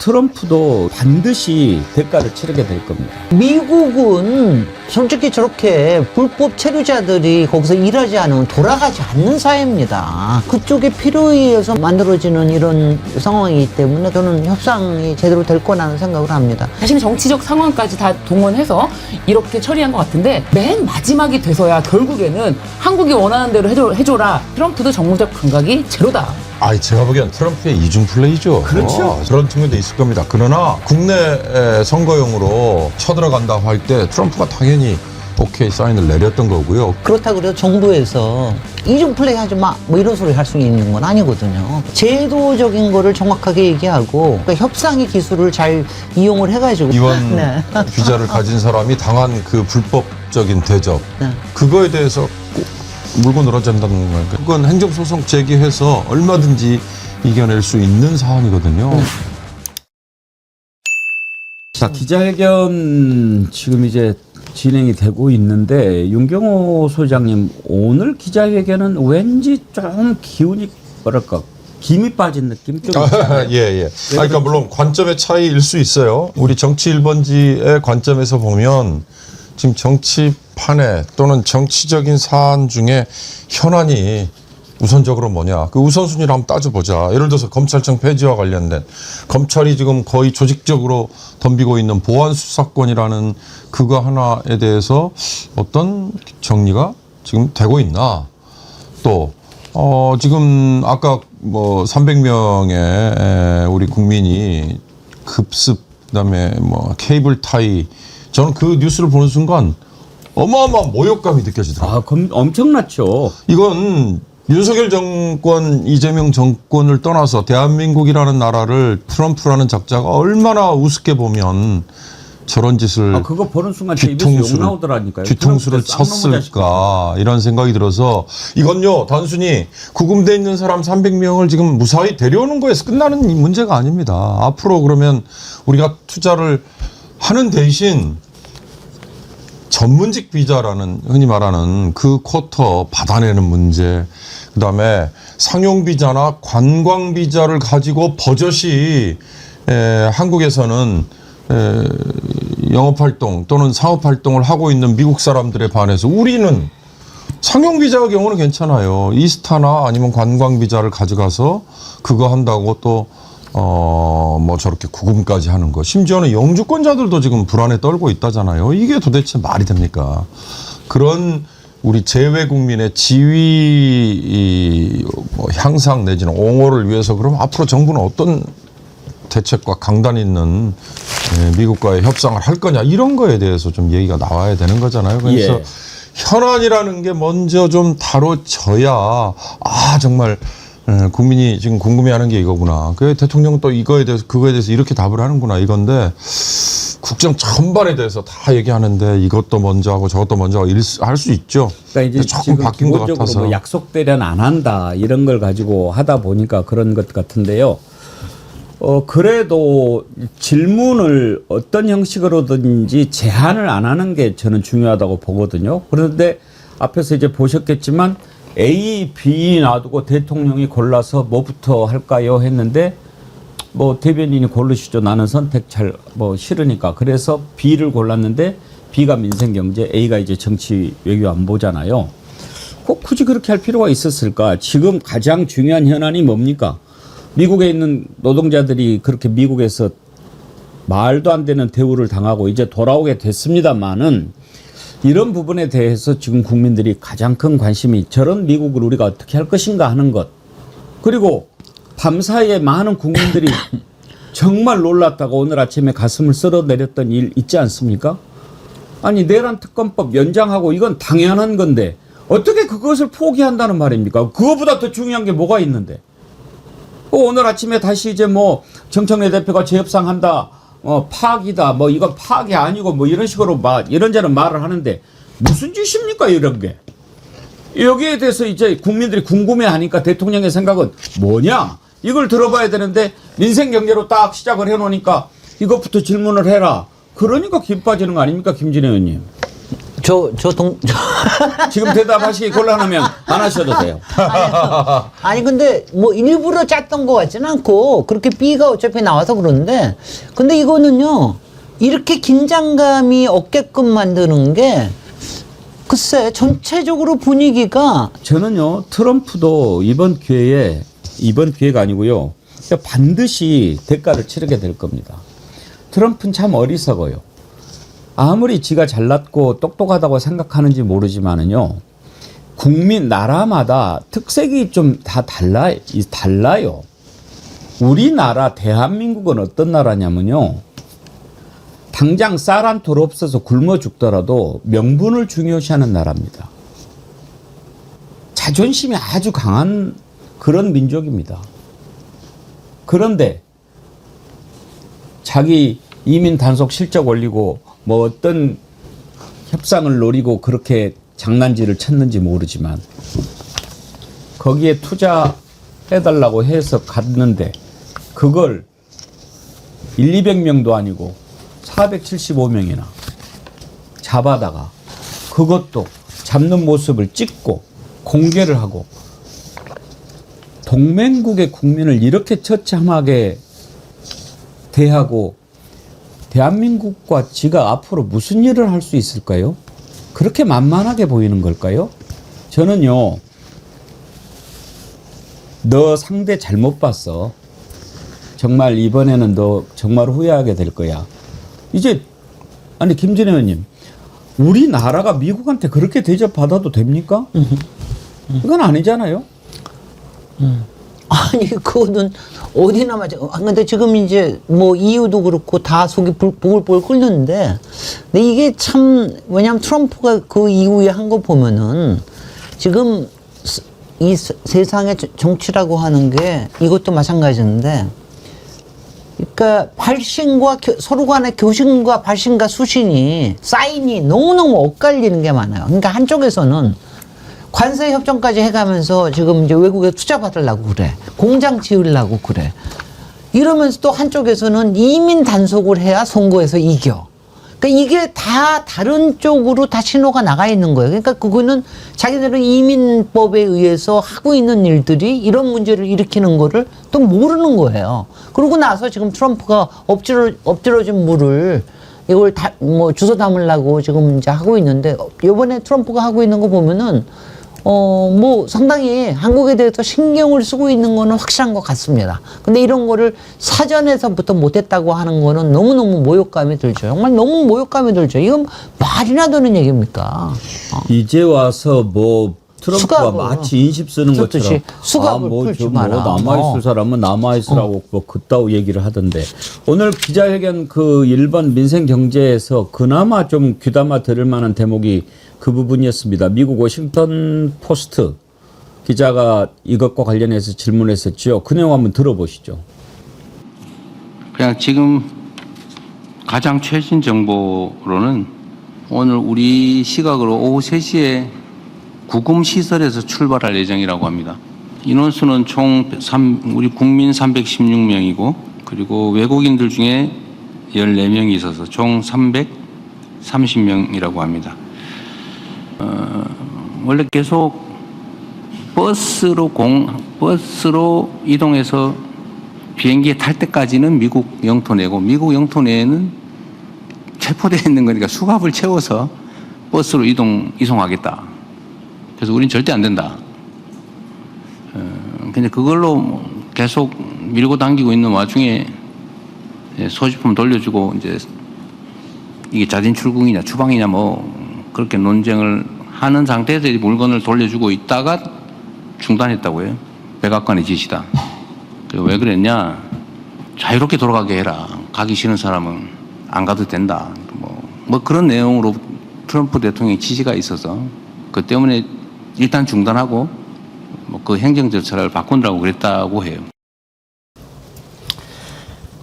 트럼프도 반드시 대가를 치르게 될 겁니다. 미국은 솔직히 저렇게 불법 체류자들이 거기서 일하지 않으면 돌아가지 않는 사회입니다. 그쪽의 필요에 의해서 만들어지는 이런 상황이기 때문에 저는 협상이 제대로 될 거라는 생각을 합니다. 자신의 정치적 상황까지 다 동원해서 이렇게 처리한 것 같은데 맨 마지막이 돼서야 결국에는 한국이 원하는 대로 해줘라. 트럼프도 정무적 감각이 제로다. 제가 보기엔 트럼프의 이중 플레이죠. 그렇죠. 그런 측면도 있을 겁니다. 그러나 국내 선거용으로 쳐들어간다고 할 때 트럼프가 당연히 오케이 사인을 내렸던 거고요. 그렇다고 해서 정부에서 이중 플레이 하지 마 뭐 이런 소리 할 수 있는 건 아니거든요. 제도적인 거를 정확하게 얘기하고 그러니까 협상의 기술을 잘 이용을 해가지고 이원 네. 비자를 가진 사람이 당한 그 불법적인 대접 네. 그거에 대해서 꼭 물고 늘어진다는 거니까 그건 행정소송 제기해서 얼마든지 이겨낼 수 있는 사안이거든요. 자, 기자회견 지금 이제 진행이 되고 있는데 윤경호 소장님 오늘 기자회견은 왠지 좀 기운이 뭐랄까 김이 빠진 느낌 좀 있잖아요. 예. 그러니까 물론 관점의 차이일 수 있어요. 우리 정치 1번지의 관점에서 보면 지금 정치판에 또는 정치적인 사안 중에 현안이 우선적으로 뭐냐. 그 우선순위를 한번 따져보자. 예를 들어서 검찰청 폐지와 관련된 검찰이 지금 거의 조직적으로 덤비고 있는 보안수사권이라는 그거 하나에 대해서 어떤 정리가 지금 되고 있나. 또 지금 아까 뭐 300명의 우리 국민이 급습 그다음에 뭐 케이블 타이 저는 그 뉴스를 보는 순간 어마어마한 모욕감이 느껴지더라고요. 그럼 엄청났죠. 이건 윤석열 정권, 이재명 정권을 떠나서 대한민국이라는 나라를 트럼프라는 작자가 얼마나 우습게 보면 저런 짓을 그거 보는 순간 제 입에서 욕 나오더라니까요. 뒤통수를 쳤을까 이런 생각이 들어서 이건요 단순히 구금돼 있는 사람 300명을 지금 무사히 데려오는 거에서 끝나는 문제가 아닙니다. 앞으로 그러면 우리가 투자를 하는 대신 전문직 비자라는 흔히 말하는 그 쿼터 받아내는 문제 그다음에 상용 비자나 관광 비자를 가지고 버젓이 한국에서는 영업활동 또는 상업활동을 하고 있는 미국 사람들에 반해서 우리는 상용 비자 경우는 괜찮아요. 이스타나 아니면 관광 비자를 가져가서 그거 한다고 또 뭐 저렇게 구금까지 하는 거. 심지어는 영주권자들도 지금 불안에 떨고 있다잖아요. 이게 도대체 말이 됩니까? 그런 우리 재외 국민의 지위 뭐 향상 내지는 옹호를 위해서 그럼 앞으로 정부는 어떤 대책과 강단 있는 미국과의 협상을 할 거냐 이런 거에 대해서 좀 얘기가 나와야 되는 거잖아요. 그래서 현안이라는 게 먼저 좀 다뤄져야 정말 국민이 지금 궁금해하는 게 이거구나. 그 대통령은 또 이거에 대해서 그거에 대해서 이렇게 답을 하는구나 이건데 국정 전반에 대해서 다 얘기하는데 이것도 먼저 하고 저것도 먼저 하고 할 수 있죠. 그러니까 이제 조금 지금 바뀐 것 기본적으로 같아서. 뭐 약속 대련 안 한다 이런 걸 가지고 하다 보니까 그런 것 같은데요. 그래도 질문을 어떤 형식으로든지 제한을 안 하는 게 저는 중요하다고 보거든요. 그런데 앞에서 이제 보셨겠지만 A, B 놔두고 대통령이 골라서 뭐부터 할까요? 했는데 뭐 대변인이 고르시죠. 나는 선택 싫으니까. 그래서 B를 골랐는데 B가 민생경제, A가 이제 정치 외교 안보잖아요. 꼭 굳이 그렇게 할 필요가 있었을까? 지금 가장 중요한 현안이 뭡니까? 미국에 있는 노동자들이 그렇게 미국에서 말도 안 되는 대우를 당하고 이제 돌아오게 됐습니다만은 이런 부분에 대해서 지금 국민들이 가장 큰 관심이 저런 미국을 우리가 어떻게 할 것인가 하는 것. 그리고 밤사이에 많은 국민들이 정말 놀랐다고 오늘 아침에 가슴을 쓸어내렸던 일 있지 않습니까? 아니 내란 특검법 연장하고 이건 당연한 건데 어떻게 그것을 포기한다는 말입니까? 그거보다 더 중요한 게 뭐가 있는데. 오늘 아침에 다시 이제 뭐 정청래 대표가 재협상한다. 파악이다. 뭐 이건 파악이 아니고 뭐 이런 식으로 이런저런 말을 하는데 무슨 짓입니까 이런 게. 여기에 대해서 이제 국민들이 궁금해하니까 대통령의 생각은 뭐냐. 이걸 들어봐야 되는데 민생경제로 딱 시작을 해놓으니까 이것부터 질문을 해라. 그러니까 김 빠지는 거 아닙니까 김진애 의원님. 지금 대답하시기 곤란하면 안 하셔도 돼요. 아니 근데 뭐 일부러 짰던 것 같지는 않고 그렇게 B가 어차피 나와서 그러는데 근데 이거는요 이렇게 긴장감이 없게끔 만드는 게 글쎄 전체적으로 분위기가 저는요 트럼프도 이번 기회가 아니고요 반드시 대가를 치르게 될 겁니다. 트럼프는 참 어리석어요. 아무리 지가 잘났고 똑똑하다고 생각하는지 모르지만은요 국민 나라마다 특색이 좀 다 달라요. 우리나라 대한민국은 어떤 나라냐면요 당장 쌀 한 톨 없어서 굶어 죽더라도 명분을 중요시하는 나라입니다. 자존심이 아주 강한 그런 민족입니다. 그런데 자기 이민 단속 실적 올리고 뭐 어떤 협상을 노리고 그렇게 장난질을 쳤는지 모르지만 거기에 투자해달라고 해서 갔는데 그걸 200명도 아니고 475명이나 잡아다가 그것도 잡는 모습을 찍고 공개를 하고 동맹국의 국민을 이렇게 처참하게 대하고 대한민국과 지가 앞으로 무슨 일을 할 수 있을까요? 그렇게 만만하게 보이는 걸까요? 저는요, 너 상대 잘못 봤어. 정말 이번에는 너 정말 후회하게 될 거야. 이제, 아니, 김진애 의원님, 우리나라가 미국한테 그렇게 대접받아도 됩니까? 이건 아니잖아요. 아니 그거는 어디나 맞아. 근데 지금 이제 뭐 EU도 그렇고 다 속이 보글보글 끓는데, 근데 이게 참 왜냐하면 트럼프가 그 이후에 한 거 보면은 지금 이 세상의 정치라고 하는 게 이것도 마찬가지인데, 그러니까 발신과 서로 간의 교신과 발신과 수신이 사인이 너무너무 엇갈리는 게 많아요. 그러니까 한쪽에서는 관세 협정까지 해가면서 지금 이제 외국에 투자 받으려고 그래. 공장 지으려고 그래. 이러면서 또 한쪽에서는 이민 단속을 해야 선거에서 이겨. 그러니까 이게 다 다른 쪽으로 다 신호가 나가 있는 거예요. 그러니까 그거는 자기들은 이민법에 의해서 하고 있는 일들이 이런 문제를 일으키는 거를 또 모르는 거예요. 그러고 나서 지금 트럼프가 엎질러진 물을 이걸 다 뭐 주워 담으려고 지금 이제 하고 있는데, 이번에 트럼프가 하고 있는 거 보면은 뭐 상당히 한국에 대해서 신경을 쓰고 있는 거는 확실한 것 같습니다. 근데 이런 거를 사전에서부터 못했다고 하는 거는 너무너무 모욕감이 들죠. 정말 너무 모욕감이 들죠. 이건 말이나 되는 얘기입니까? 이제 와서 뭐 트럼프가 수갑을 마치 인십 쓰는 것처럼 수갑을 풀지 마라. 남아있을 사람은 남아있으라고 뭐 그따위 얘기를 하던데, 오늘 기자회견 그 일본 민생경제에서 그나마 좀 귀담아 들을 만한 대목이 그 부분이었습니다. 미국 워싱턴 포스트 기자가 이것과 관련해서 질문했었죠. 그 내용 한번 들어보시죠. 그냥 지금 가장 최신 정보로는 오늘 우리 시각으로 오후 3시에 구금 시설에서 출발할 예정이라고 합니다. 인원수는 총 우리 국민 316명이고, 그리고 외국인들 중에 14명이 있어서 총 330명이라고 합니다. 원래 계속 버스로 이동해서 비행기에 탈 때까지는 미국 영토 내고, 미국 영토 내에는 체포되어 있는 거니까 수갑을 채워서 버스로 이송하겠다. 그래서 우린 절대 안 된다. 근데 그걸로 계속 밀고 당기고 있는 와중에 소지품 돌려주고, 이제 이게 자진 출국이냐 추방이냐 뭐 그렇게 논쟁을 하는 상태에서 물건을 돌려주고 있다가 중단했다고 해요. 백악관의 지시다. 왜 그랬냐? 자유롭게 돌아가게 해라. 가기 싫은 사람은 안 가도 된다. 뭐 그런 내용으로 트럼프 대통령의 지시가 있어서 그 때문에 일단 중단하고 뭐 그 행정 절차를 바꾼다고 그랬다고 해요.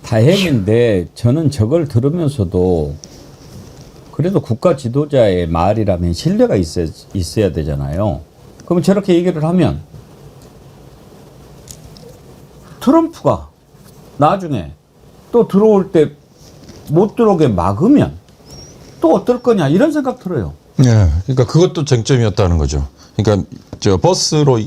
다행인데 저는 저걸 들으면서도 그래도 국가 지도자의 말이라면 신뢰가 있어야 되잖아요. 그럼 저렇게 얘기를 하면 트럼프가 나중에 또 들어올 때 못 들어오게 막으면 또 어떨 거냐 이런 생각 들어요. 네, 그러니까 그것도 쟁점이었다는 거죠. 그러니까 저 버스로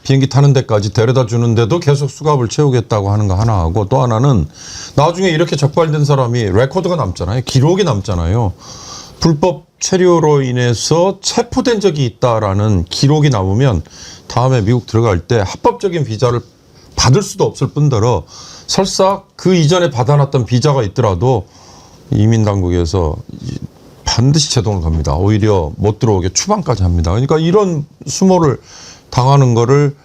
비행기 타는 데까지 데려다 주는데도 계속 수갑을 채우겠다고 하는 거 하나 하고, 또 하나는 나중에 이렇게 적발된 사람이 레코드가 남잖아요. 기록이 남잖아요. 불법 체류로 인해서 체포된 적이 있다라는 기록이 남으면 다음에 미국 들어갈 때 합법적인 비자를 받을 수도 없을 뿐더러 설사 그 이전에 받아놨던 비자가 있더라도 이민당국에서 반드시 제동을 갑니다. 오히려 못 들어오게 추방까지 합니다. 그러니까 이런 수모를 당하는 거를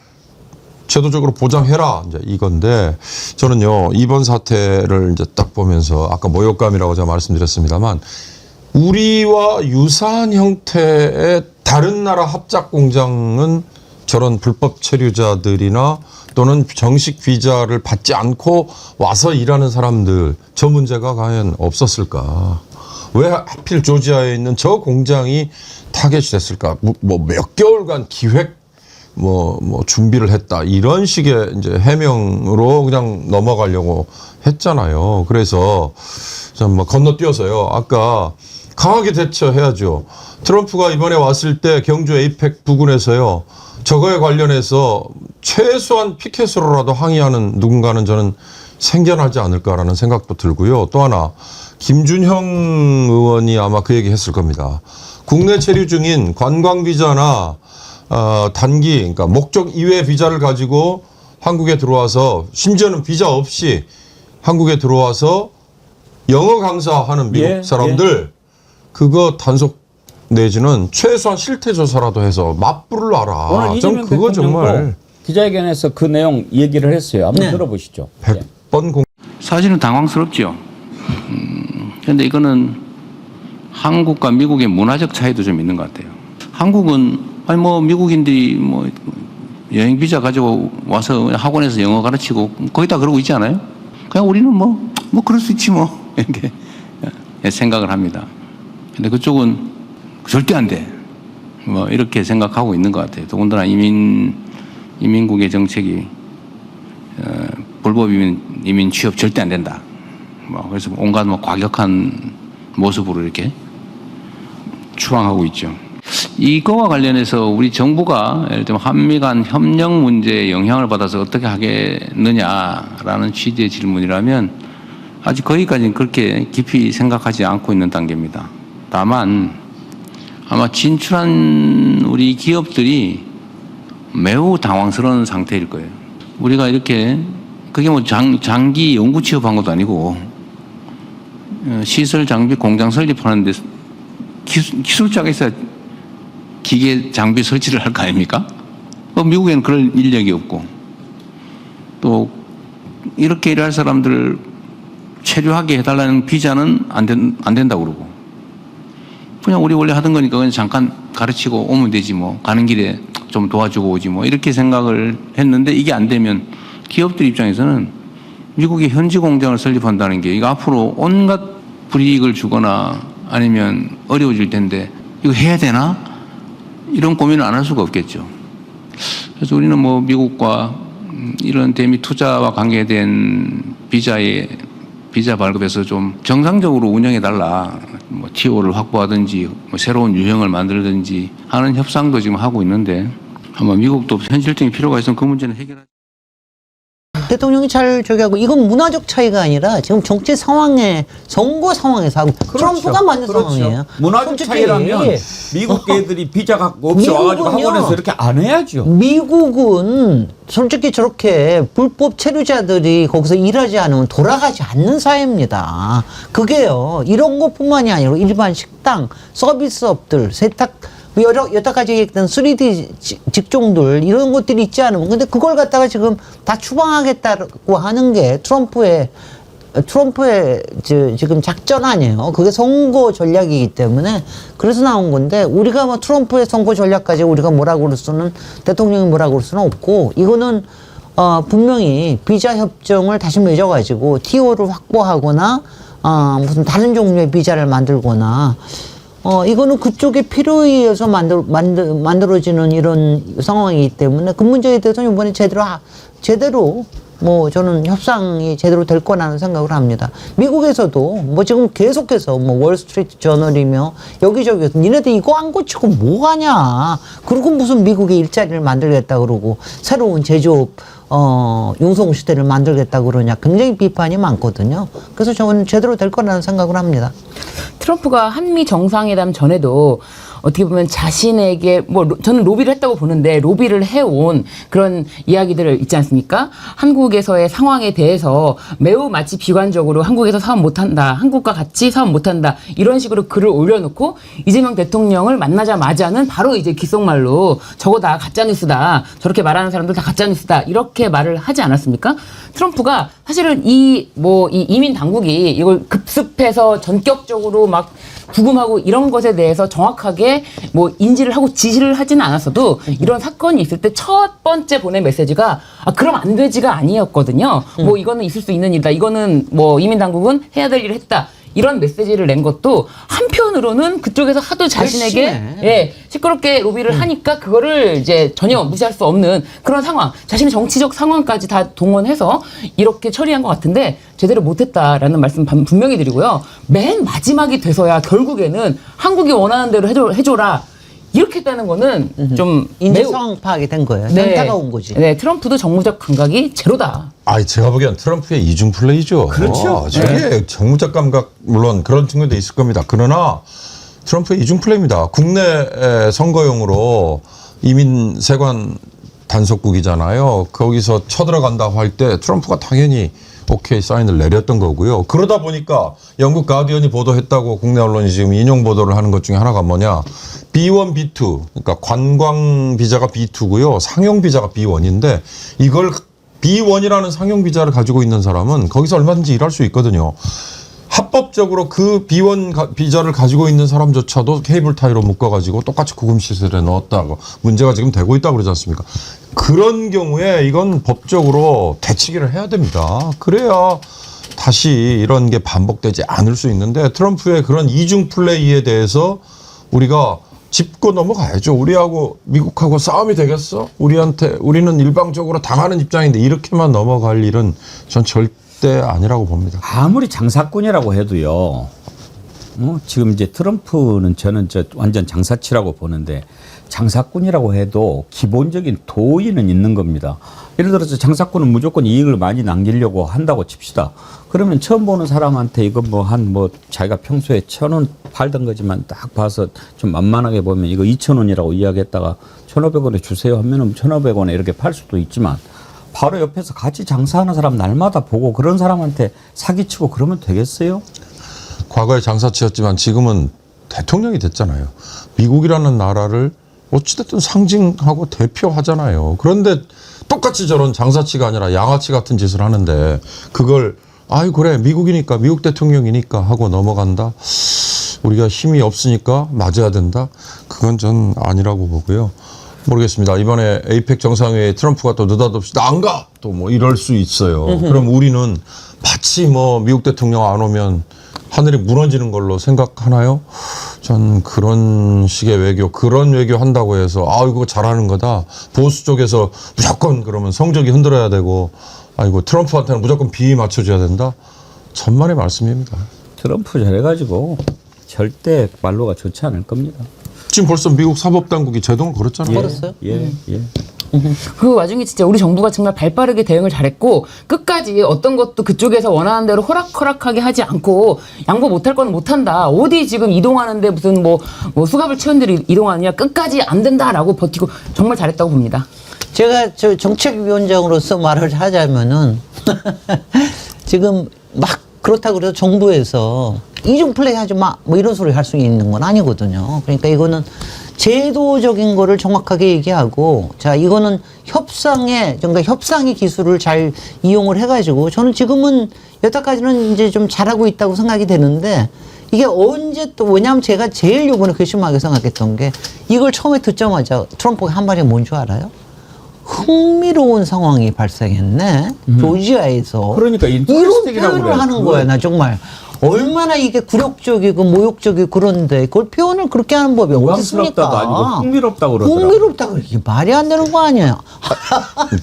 제도적으로 보장해라, 이제 이건데, 저는요 이번 사태를 이제 딱 보면서 아까 모욕감이라고 제가 말씀드렸습니다만, 우리와 유사한 형태의 다른 나라 합작 공장은 저런 불법 체류자들이나 또는 정식 비자를 받지 않고 와서 일하는 사람들, 저 문제가 과연 없었을까? 왜 하필 조지아에 있는 저 공장이 타겟이 됐을까? 뭐 몇 개월간 기획 준비를 했다, 이런 식의 이제 해명으로 그냥 넘어가려고 했잖아요. 그래서 좀 건너뛰어서요. 아까 강하게 대처해야죠. 트럼프가 이번에 왔을 때 경주 에이펙 부근에서요, 저거에 관련해서 최소한 피켓으로라도 항의하는 누군가는 저는 생겨나지 않을까라는 생각도 들고요. 또 하나, 김준형 의원이 아마 그 얘기 했을 겁니다. 국내 체류 중인 관광비자나 단기, 그러니까 목적 이외의 비자를 가지고 한국에 들어와서, 심지어는 비자 없이 한국에 들어와서 영어 강사하는 미국 사람들, 그거 단속 내지는 최소한 실태 조사라도 해서 맞불을 놔라. 오늘 이재명 그거 정말 대통령도 기자회견에서 그 내용 얘기를 했어요. 한번 들어보시죠. 100번 사실은 당황스럽죠. 그런데 이거는 한국과 미국의 문화적 차이도 좀 있는 것 같아요. 한국은 아니 뭐 미국인들이 뭐 여행 비자 가지고 와서 학원에서 영어 가르치고 거의 다 그러고 있지 않아요? 그냥 우리는 뭐 그럴 수 있지 뭐 이렇게 생각을 합니다. 근데 그쪽은 절대 안 돼. 뭐 이렇게 생각하고 있는 것 같아요. 더군다나 이민국의 정책이 불법 이민 취업 절대 안 된다. 그래서 온갖 과격한 모습으로 이렇게 추앙하고 있죠. 이거와 관련해서 우리 정부가 예를 들면 한미 간 협력 문제에 영향을 받아서 어떻게 하겠느냐라는 취지의 질문이라면 아직 거기까지는 그렇게 깊이 생각하지 않고 있는 단계입니다. 다만 아마 진출한 우리 기업들이 매우 당황스러운 상태일 거예요. 우리가 이렇게 그게 뭐 장기 연구 취업한 것도 아니고 시설 장비 공장 설립하는데 기술자가 있어야 기계 장비 설치를 할 거 아닙니까? 미국에는 그럴 인력이 없고, 또 이렇게 일할 사람들을 체류하게 해달라는 비자는 안 된다고 그러고, 그냥 우리 원래 하던 거니까 그냥 잠깐 가르치고 오면 되지 뭐, 가는 길에 좀 도와주고 오지 뭐, 이렇게 생각을 했는데 이게 안 되면 기업들 입장에서는 미국의 현지 공장을 설립한다는 게 이거 앞으로 온갖 불이익을 주거나 아니면 어려워질 텐데 이거 해야 되나? 이런 고민을 안 할 수가 없겠죠. 그래서 우리는 뭐 미국과 이런 대미 투자와 관계된 비자 발급에서 좀 정상적으로 운영해 달라. 뭐 TO를 확보하든지 뭐 새로운 유형을 만들든지 하는 협상도 지금 하고 있는데 아마 미국도 현실적인 필요가 있으면 그 문제는 해결하지. 대통령이 잘 저기 하고, 이건 문화적 차이가 아니라 지금 정치 상황에, 선거 상황에서 하고, 트럼프가 만든 상황이에요. 문화적 솔직히 차이라면 미국 애들이 비자 갖고 없이 와가지고 미국은요, 학원에서 이렇게 안 해야죠. 미국은 솔직히 저렇게 불법 체류자들이 거기서 일하지 않으면 돌아가지 않는 사회입니다. 그게요, 이런 것뿐만이 아니라 일반 식당, 서비스업들, 세탁, 여러 가지 얘기했던 3D 직종들, 이런 것들이 있지 않으면, 근데 그걸 갖다가 지금 다 추방하겠다고 하는 게 트럼프의 지금 작전 아니에요. 그게 선거 전략이기 때문에 그래서 나온 건데, 우리가 뭐 트럼프의 선거 전략까지 우리가 대통령이 뭐라고 그럴 수는 없고, 이거는 분명히 비자 협정을 다시 맺어가지고 TO를 확보하거나 무슨 다른 종류의 비자를 만들거나, 이거는 그쪽의 필요에 의해서 만들어지는 이런 상황이기 때문에 그 문제에 대해서 이번에 제대로 뭐 저는 협상이 제대로 될 거라는 생각을 합니다. 미국에서도 뭐 지금 계속해서 뭐 월스트리트 저널이며 여기저기에서 니네들 이거 안 고치고 뭐 하냐. 그리고 무슨 미국의 일자리를 만들겠다 그러고 새로운 제조업 융성시대를 만들겠다 그러냐. 굉장히 비판이 많거든요. 그래서 저는 제대로 될 거라는 생각을 합니다. 트럼프가 한미 정상회담 전에도 어떻게 보면 자신에게 뭐 저는 로비를 했다고 보는데 로비를 해온 그런 이야기들을 있지 않습니까? 한국에서의 상황에 대해서 매우 마치 비관적으로 한국에서 사업 못한다, 한국과 같이 사업 못한다 이런 식으로 글을 올려놓고 이재명 대통령을 만나자마자는 바로 이제 귓속말로 저거 다 가짜뉴스다, 저렇게 말하는 사람들 다 가짜뉴스다 이렇게 말을 하지 않았습니까? 트럼프가 사실은 이 이민 당국이 이걸 급습해서 전격적으로 막 구금하고 이런 것에 대해서 정확하게 뭐 인지를 하고 지시를 하지는 않았어도 이런 사건이 있을 때 첫 번째 보낸 메시지가 그럼 안 되지가 아니었거든요. 뭐 이거는 있을 수 있는 일이다. 이거는 뭐 이민 당국은 해야 될 일을 했다. 이런 메시지를 낸 것도 한편으로는 그쪽에서 하도 자신에게 시끄럽게 로비를 하니까 그거를 이제 전혀 무시할 수 없는 그런 상황, 자신의 정치적 상황까지 다 동원해서 이렇게 처리한 것 같은데 제대로 못했다라는 말씀 분명히 드리고요. 맨 마지막이 돼서야 결국에는 한국이 원하는 대로 해줘라. 이렇게 했다는 거는 좀 인지 매우 상황 파악이 된 거예요. 네. 현타가 온 거지. 네, 트럼프도 정무적 감각이 제로다. 제가 보기엔 트럼프의 이중 플레이죠. 그렇죠. 저게 정무적 감각 물론 그런 측면도 있을 겁니다. 그러나 트럼프의 이중 플레이입니다. 국내 선거용으로 이민 세관 단속국이잖아요. 거기서 쳐들어간다고 할 때 트럼프가 당연히 오케이 사인을 내렸던 거고요. 그러다 보니까 영국 가디언이 보도했다고 국내 언론이 지금 인용 보도를 하는 것 중에 하나가 뭐냐. B1, B2. 그러니까 관광 비자가 B2고요. 상용 비자가 B1인데 이걸 B1이라는 상용 비자를 가지고 있는 사람은 거기서 얼마든지 일할 수 있거든요. 합법적으로 그 B1 비자를 가지고 있는 사람조차도 케이블 타이로 묶어가지고 똑같이 구금시설에 넣었다고 문제가 지금 되고 있다고 그러지 않습니까? 그런 경우에 이건 법적으로 대치기를 해야 됩니다. 그래야 다시 이런 게 반복되지 않을 수 있는데 트럼프의 그런 이중 플레이에 대해서 우리가 짚고 넘어가야죠. 우리하고 미국하고 싸움이 되겠어? 우리는 일방적으로 당하는 입장인데 이렇게만 넘어갈 일은 전 절대 아니라고 봅니다. 아무리 장사꾼이라고 해도요. 지금 이제 트럼프는 저는 완전 장사치라고 보는데 장사꾼이라고 해도 기본적인 도의는 있는 겁니다. 예를 들어서 장사꾼은 무조건 이익을 많이 남기려고 한다고 칩시다. 그러면 처음 보는 사람한테 이거 자기가 평소에 1,000원 팔던 거지만 딱 봐서 좀 만만하게 보면 이거 2,000원이라고 이야기했다가 1,500원에 주세요 하면은 1,500원에 이렇게 팔 수도 있지만 바로 옆에서 같이 장사하는 사람 날마다 보고 그런 사람한테 사기치고 그러면 되겠어요? 과거에 장사치였지만 지금은 대통령이 됐잖아요. 미국이라는 나라를 어찌됐든 상징하고 대표하잖아요. 그런데 똑같이 저런 장사치가 아니라 양아치 같은 짓을 하는데 그걸 그래 미국이니까 미국 대통령이니까 하고 넘어간다. 우리가 힘이 없으니까 맞아야 된다. 그건 전 아니라고 보고요. 모르겠습니다. 이번에 에이펙 정상회의에 트럼프가 또 느닷없이 나 안 가! 또 뭐 이럴 수 있어요. 그럼 우리는 마치 미국 대통령 안 오면 하늘이 무너지는 걸로 생각하나요? 전 그런 식의 외교, 그런 외교 한다고 해서 이거 잘하는 거다. 보수 쪽에서 무조건 그러면 성적이 흔들어야 되고 트럼프한테는 무조건 비위 맞춰줘야 된다. 천만의 말씀입니다. 트럼프 저래가지고 절대 말로가 좋지 않을 겁니다. 지금 벌써 미국 사법당국이 제동을 걸었잖아요. 걸었어요? 예. 그 와중에 진짜 우리 정부가 정말 발빠르게 대응을 잘했고 끝까지 어떤 것도 그쪽에서 원하는 대로 호락호락하게 하지 않고 양보 못할 거는 못한다. 어디 지금 이동하는데 무슨 뭐 수갑을 채운 대로 이동하느냐. 끝까지 안 된다라고 버티고 정말 잘했다고 봅니다. 제가 정책위원장으로서 말을 하자면은 지금 막 그렇다고 해서 정부에서 이중 플레이 하지 마 뭐 이런 소리 할 수 있는 건 아니거든요. 그러니까 이거는 제도적인 거를 정확하게 얘기하고 이거는 협상의 기술을 잘 이용을 해가지고 저는 지금은 여태까지는 이제 좀 잘하고 있다고 생각이 되는데 이게 언제 또 왜냐하면 제가 제일 요번에 괘씸하게 생각했던 게 이걸 처음에 듣자마자 트럼프가 한 말이 뭔 줄 알아요? 흥미로운 상황이 발생했네. 조지아에서. 그러니까 이런 인터레스팅이라고 표현을 하는 거야. 나 정말. 얼마나 이게 굴욕적이고 모욕적이고 그런데 그걸 표현을 그렇게 하는 법이 어디 있습니까? 오감스럽다도 아니고 흥미롭다고 그러더라고요. 흥미롭다고 이게 말이 안 되는 거 아니에요?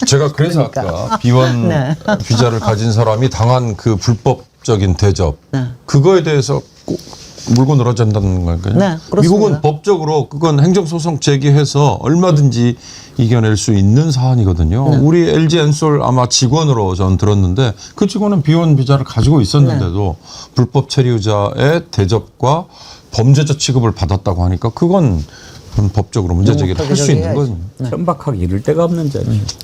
제가 그래서 아까 비원 네. 비자를 가진 사람이 당한 그 불법적인 대접 네. 그거에 대해서 꼭 물고 늘어진다는 거니까요. 네, 그렇습니다. 미국은 법적으로 그건 행정소송 제기해서 얼마든지 이겨낼 수 있는 사안이거든요. 네. 우리 LG 엔솔 아마 직원으로 전 들었는데 그 직원은 비원 비자를 가지고 있었는데도 네. 불법 체류자의 대접과 범죄자 취급을 받았다고 하니까 그건 법적으로 문제 제기를 할 수 있는 거죠. 천박하게 이를 데가 없는 자리죠.